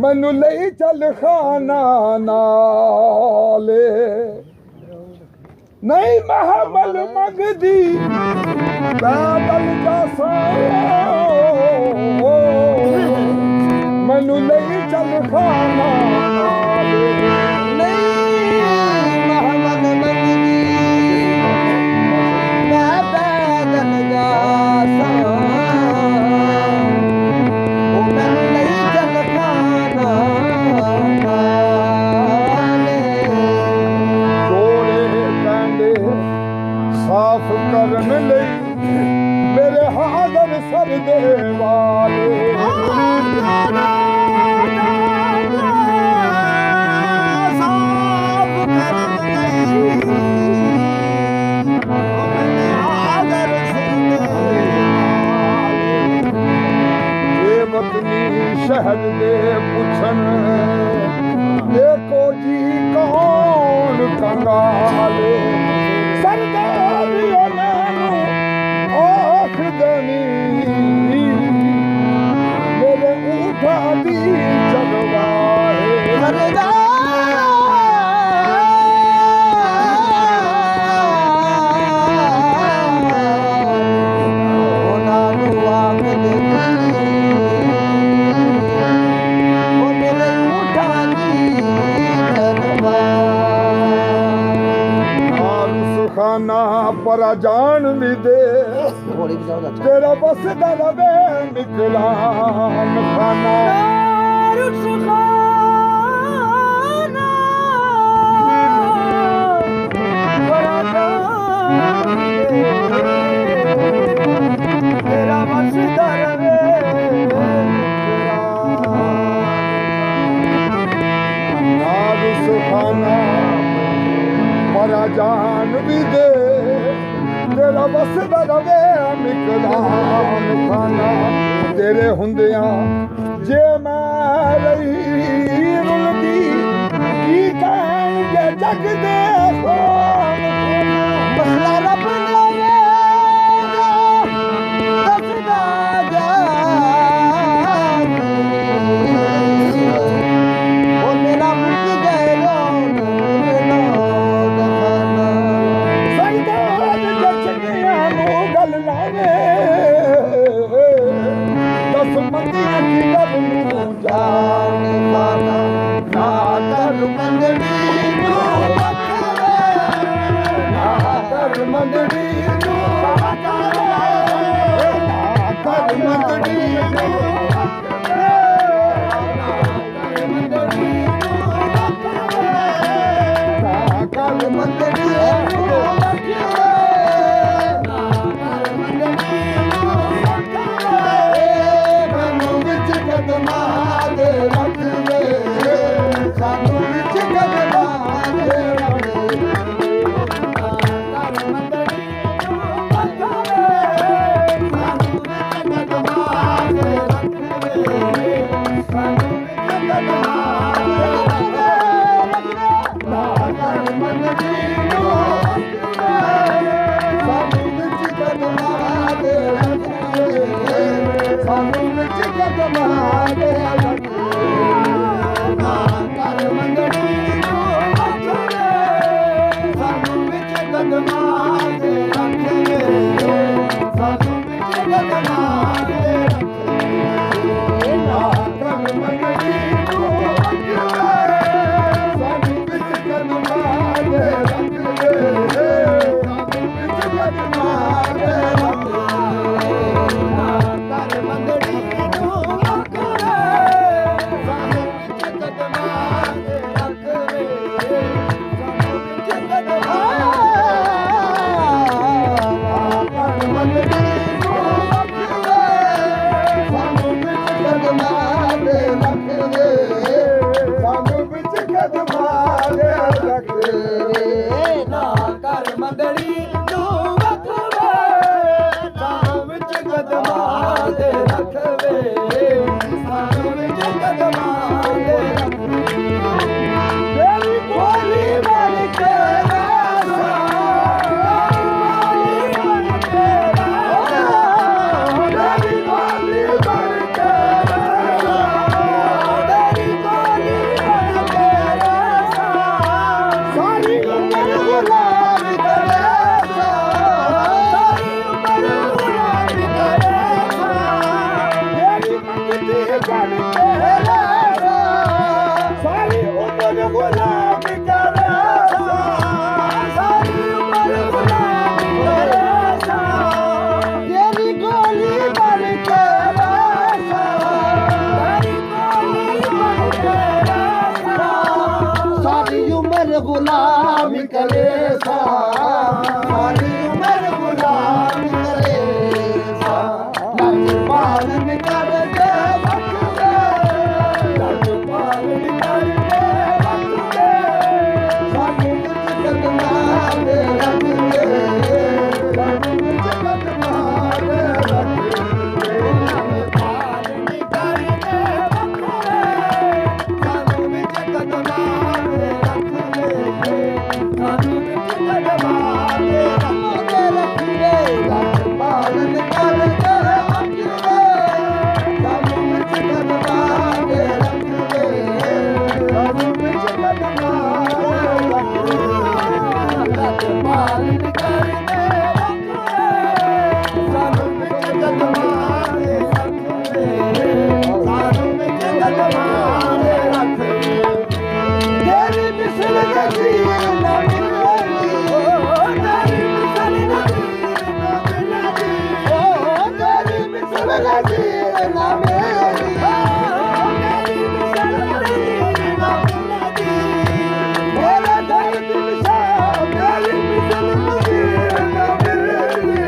ਮੈਨੂੰ ਲਈ ਚੱਲ ਖਾਨਾ ਨਾਲੇ ਨਹੀਂ ਮਹਮਲ ਮੰਗਦੀ ਪੈਦਲ ਜਾਸਾਂ ਮੈਨੂੰ ਲਈ ਚੱਲ ਖਾਨਾ ਨਾਲੇ ਨਹੀਂ ਮਹਮਲ ਮੰਗਦੀ ਮੈਂ ਪੈਦਲ ਜਾਸਾਂ ਸਾਫ ਕਰਨ ਲਈ ਮੇਰੇ ਹਾਜ਼ਰ ਸਰਦੇ ਵਾਲੇ ਸਾਫ ਕਰਨ ਲਈ ਮੇਰੇ ਹਾਜ਼ਰ ਸਰਦੇ ਵਾਲੇ ਇਹ ਵਤਨੀ ਸ਼ਹਿਰ ਦੇ ਪੁੱਛਣ ਦੇਖੋ ਜੀ ਕੌਣ ਕੰਗਾਲੇ ਸਰਦਾਰੀਆਂ ਨੂੰ ਆਖਦਨੀ ਮੇਰੇ ਊਠਾਂ ਦੀ ਜਗਵਾਏ ਸਰਦਾਰ ਉਹਨਾਂ ਨੂੰ ਆਖਦਨੀ ਉਹ ਮੇਰੇ ਊਠਾਂ ਦੀ ਜਗਵਾਏ ਖਾਨਾ ਪਰ ਜਾਣ ਵੀ ਦੇ ਤੇਰਾ ਬਸ ਦਾ ਰਵੇ ਨਿਕਲਾਨ ਖਾਨਾ ਰੁਸ ਖਾਨਾ ਪਰ ਜਾਣ ਤੇਰਾ ਬਸ ਦਾ ਰਵੇ ਨਿਕਲਾਨ ਰੁਸ ਖਾਨਾ ਪਰ ਜਾਨ ਵੀ ਦੇ ਤੇਰਾ ਵਸਦਾ ਰਵੇ ਮਿਕਦਾਨ ਖਾਨਾ ਤੇਰੇ ਹੁੰਦਿਆਂ ਜੇ ਮੈਂ ਲਈ ਰੁਲਦੀ ਕੀ ਕਹਿਣਗੇ ਜਗ ਦੇ ਖਾਨ ਮਸਲਾ ਰੱਬ ਨੇ ਦੱਸਦਾ ਜਾ ਉਹ ਮੇਰਾ ਮੁੱਕ ਗਏ ਦਸ ਮੰਦੀਆਂ ਦੀ ਗੱਲ ਨੂੰ ਜਾਣ ਖਾਨਾ ਨਾ ਕਰ ਮੰਦੜੀ ਨੂੰ ਨਾ ਕਰ ਮੰਦੜੀ ਨੂੰ ਨਾ ਕਰ ਮੰਦੜੀ ਨੂੰ ਕਦਮਾਂ ਦੇ ਰੱਖੇ ਨਾ ਕਰ ਮੰਗਣੀ ਨੂੰ ਰੱਖੇ ਸਾਨੂੰ ਵਿੱਚ ਕਦਮਾਂ ਦੇ ਰੱਖੇ ਸਾਨੂੰ ਵਿੱਚ ਕਦਮਾਂ ਦੇ ਰੱਖੇ ਨਾ ਕਰ ਮੰਗਣੀ ਨੂੰ ਰੱਖੇ ਸਾਨੂੰ ਵਿੱਚ ਕਦਮਾਂ ਦੇ ਰੱਖੇ ਸਾਨੂੰ ਵਿੱਚ ਕਦਮਾਂ ਦੇ ਰੱਖੇ ਨਾ ਕਰ ਮੰਗਣੀ ਨੂੰ ਰੱਖੇ ਸਾਨੂੰ ਵਿੱਚ ਕਦਮਾਂ ਦੇ ਰੱਖੇ ਸਾਨੂੰ ਵਿੱਚ ਕਦਮਾਂ ਨਾ ਕਰ ਮੰਗਣੀ ਨੂੰ ਰੱਖਵੇ ਸਾਨੂੰ ਵਿੱਚ ਕਦਮਾਂ ਦੇ ਰੱਖਵੇ ਸਾਨੂੰ ਵਿੱਚ ਕਦਮਾਂ ਦੇ ਰੱਖਵੇ ਤੇਰੀ ਬੋਲੀ ਬਣ ਕੇ ਰਾਸਾ ਤੇਰੀ ਬੋਲੀ ਬਣ ਕੇ ਰਾਸਾ ਤੇਰੀ ਬੋਲੀ ਬਣ ਕੇ ਰਾਸਾ ਤੇਰੀ ਬੋਲੀ ਬਣ ਕੇ ਰਾਸਾ ਸਾਰੀ ਉਮਰ ਗੁਲਾਮ ਕਰੇ ਸਾਰੀ ਉਮਰ ਗੁਲਾਮ ਕਰੇ ਤੇਰੀ ਮੰਗਤੀ ਬਣ ਕੇ ਰਾਸਾ ਸਾਰੀ ਉਮਰ ਗੁਲਾਮ ਕਰੇ ਸਾਰੀ ਉਮਰ ਗੁਲਾਮ ਕਰੇ ਤੇਰੀ ਗੋਲੀ ਬਣ ਕੇ ਰਾਸਾ ਤੇਰੀ ਗੋਲੀ ਬਣ ਕੇ ਰਾਸਾ ਸਾਰੀ ਉਮਰ ਗੁਲਾਮ ਕਲੇਸਾ ਸਾਰੀ ਉਮਰ ਗੁਲਾਮ ਕਲੇਸਾ ਲੱਜ ਪਾਲਨ ਕਰਦੇ ਰੱਖਦੇ ਲੱਜ ਪਾਲਨ ਕਰਦੇ ਰੱਖਦੇ ਸਾਨੂੰ ਵਿੱਚ ਕਦਮਾਂ ਦੇ ਰੱਖਦੇ ਸਾਨੂੰ ਵਿੱਚ ਕਦਮਾਂ ਦੇ ਰੱਖਦੇ ਲੱਜ ਪਾਲਨ ਕਰਦੇ ਰੱਖਦੇ ਸਾਨੂੰ ਵਿੱਚ ਕਦਮਾਂ ਦੇ ਰੱਖਦੇ ਸਾਨੂੰ ਵਿੱਚ ਕਦਮਾਂ ਦੇ ਰੱਖਦੇ ਲੱਜ ਪਾਲਨ ਕਰਦੇ ਰੱਖਦੇ ਸਾਨੂੰ ਵਿੱਚ ਕਦਮਾਂ ਦੇ ਰੱਖਦੇ ਸਾਨੂੰ ਵਿੱਚ ਕਦਮਾਂ ਦੇ ਰੱਖਦੇ ਲੱਜ ਪਾਲਨ ਕਰਦੇ ਰੱਖਦੇ ਸਾਨੂੰ ਵਿੱਚ ਕਦਮਾਂ ਦੇ ਰੱਖਦੇ ਸਾਨੂੰ ਵਿੱਚ ਕਦਮਾਂ ਦੇ ਰੱਖਦੇ ਤੇਰੀ ਮਿਸਲ ਨਜ਼ੀਰ ਨਾ ਮਿਲਦੀ ਤੇਰੀ ਮਿਸਲ ਨਜ਼ੀਰ ਨਾ ਮਿਲਦੀ ਤੇਰੀ ਮਿਸਲ ਨਜ਼ੀਰ ਨਾ ਮਿਲਦੀ ਤੇਰੀ ਮਿਸਲ ਨਜ਼ੀਰ ਨਾ ਮਿਲਦੀ ਮੇਰਾ ਦਰਦ ਮਿਸ਼ਾ ਤੇਰੀ ਮਿਸਲ ਨਜ਼ੀਰ ਨਾ ਮਿਲਦੀ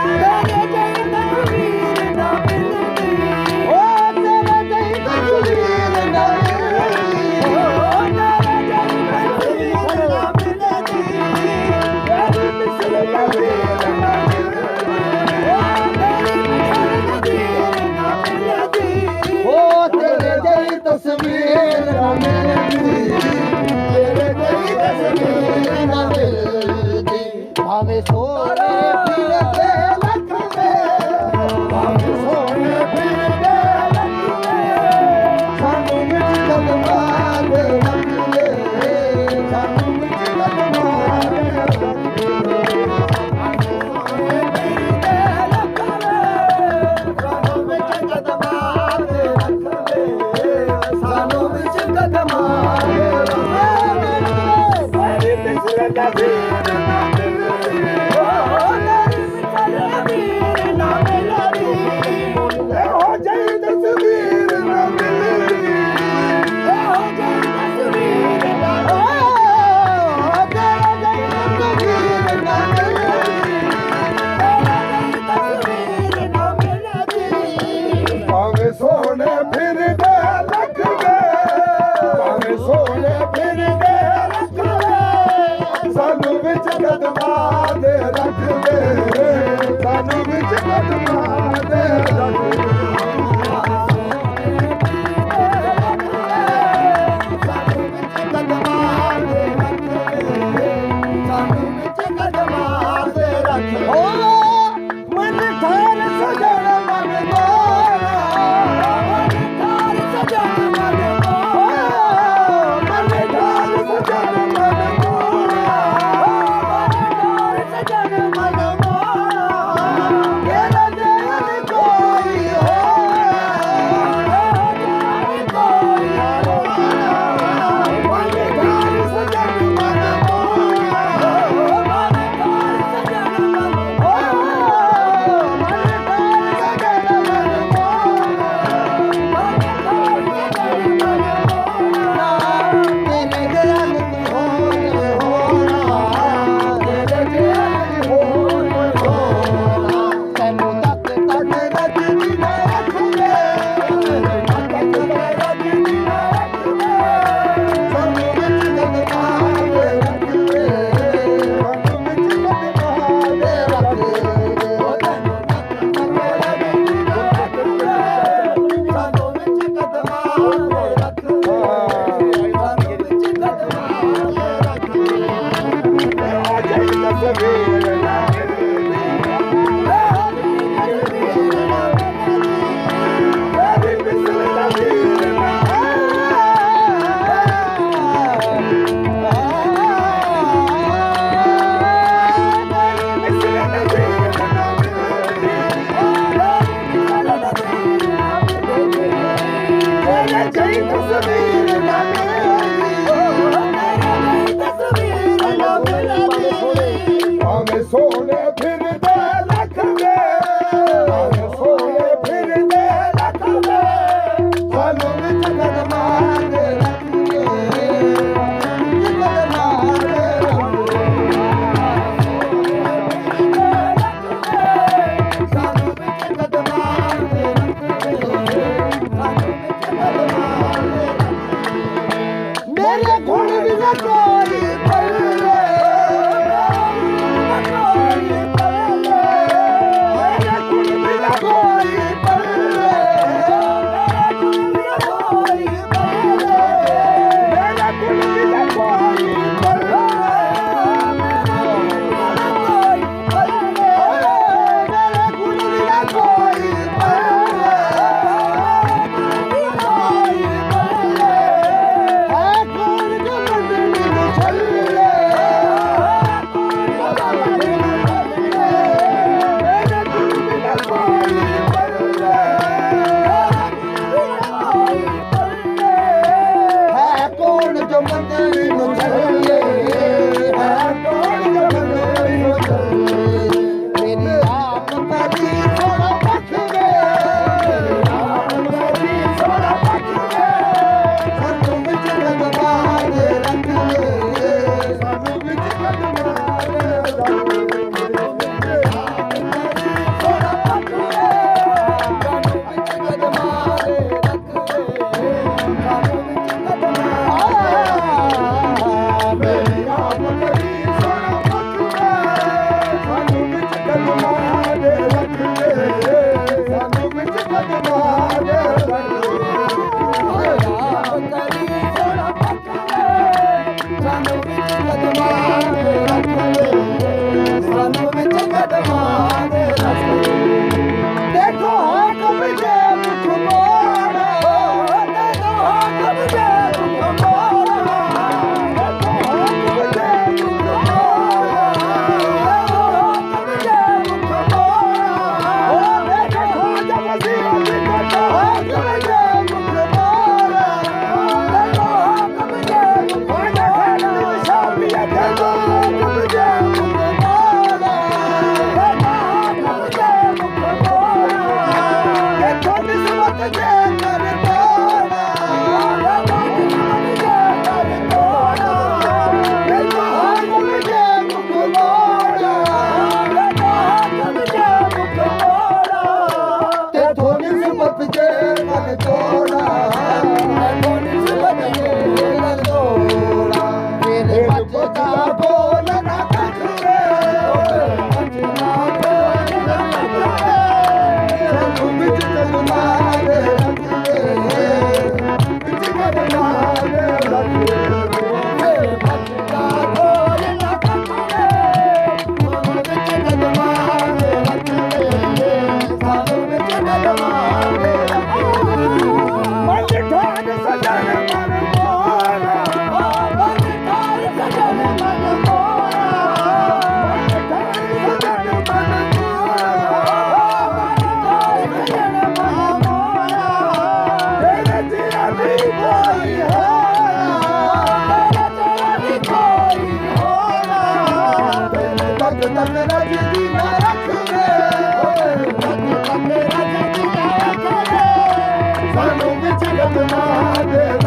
ਤੇਰੇ ਜਈ ਤਸਵੀਰ ਨਾ ਮਿਲਦੀ ਓ ਤੇਰੇ ਜਈ ਤਸਵੀਰ ਨਾ ਮਿਲਦੀ ਓ ਤੇਰੇ ਜਈ ਤਸਵੀਰ ਨਾ ਮਿਲਦੀ ਤੇਰੀ ਮਿਸਲ ਨਜ਼ੀਰ ਨਾ ਮਿਲਦੀ ਓ ਤੇਰੀ ਮਿਸਲ ਨਜ਼ੀਰ ਨਾ ਮਿਲਦੀ ਓ ਤੇਰੇ ਜਈ ਤਸਵੀਰ ਨਾ ਮਿਲਦੀ ਤੇਰੇ ਜਈ ਤਸਵੀਰ ਨਾ ਮਿਲਦੀ ਭਾਵੇਂ ਸੋਹਣੇ ਫਿਰਦੇ ਲੱਖਵੇਂ ਭਾਵੇਂ ਸੋਹਣੇ ਫਿਰਦੇ ਲੱਖਵੇਂ ਸਾਨੂੰ ਵਿੱਚ ਕਦਮਾਂ ਦੇ ਰੱਖਦੇ ਸਾਨੂੰ ਵਿੱਚ ਕਦਮਾਂ ਦੇ ਰੱਖਦੇ ਭਾਵੇਂ ਸੋਹਣੇ ਫਿਰਦੇ ਲੱਖਵੇਂ ਸਾਨੂੰ ਵਿੱਚ ਕਦਮਾਂ ਦੇ ਰੱਖਦੇ ਸਾਨੂੰ ਵਿੱਚ ਕਦਮਾਂ ਦੇ ਰੱਖਦੇ ਤੇਰੀ ਮਿਸਲ ਨਜ਼ੀਰ ਨਾ ਮਿਲਦੀ ਓ ਤੇਰੀ ਮਿਸਲ ਨਜ਼ੀਰ ਨਾ ਮਿਲਦੀ ਇਹੋ ਜਿਹੀ ਤਸਵੀਰ ਨਾ ਮਿਲਦੀ ਇਹੋ ਜਿਹੀ ਤਸਵੀਰ ਨਾ ਤੇਰਾ ਜਿਹੀ ਤਸਵੀਰ ਨਾ ਮਿਲਦੀ ਤੇਰਾ ਜਿਹੀ ਤਸਵੀਰ ਨਾ ਮਿਲਦੀ ਭਾਵੇਂ ਸੋਹਣੇ ਫਿਰਦੇ ਲੱਖਵੇਂ ਭਾਵੇਂ ਸੋਹਣੇ ਫਿਰਦੇ ਲੱਖਵੇਂ ਸਾਨੂੰ ਵਿੱਚ ਕਦਮਾਂ ਦੇ ਰੱਖਦੇ ਸਾਨੂੰ ਵਿੱਚ ਕਦਮਾਂ ਦੇ ਰੱਖਦੇ ਮਨ ਠਾਰ ਸਜਣ ਮਨ ਗੋਰਾ ਸਤਿਨਾਮ ਦੇ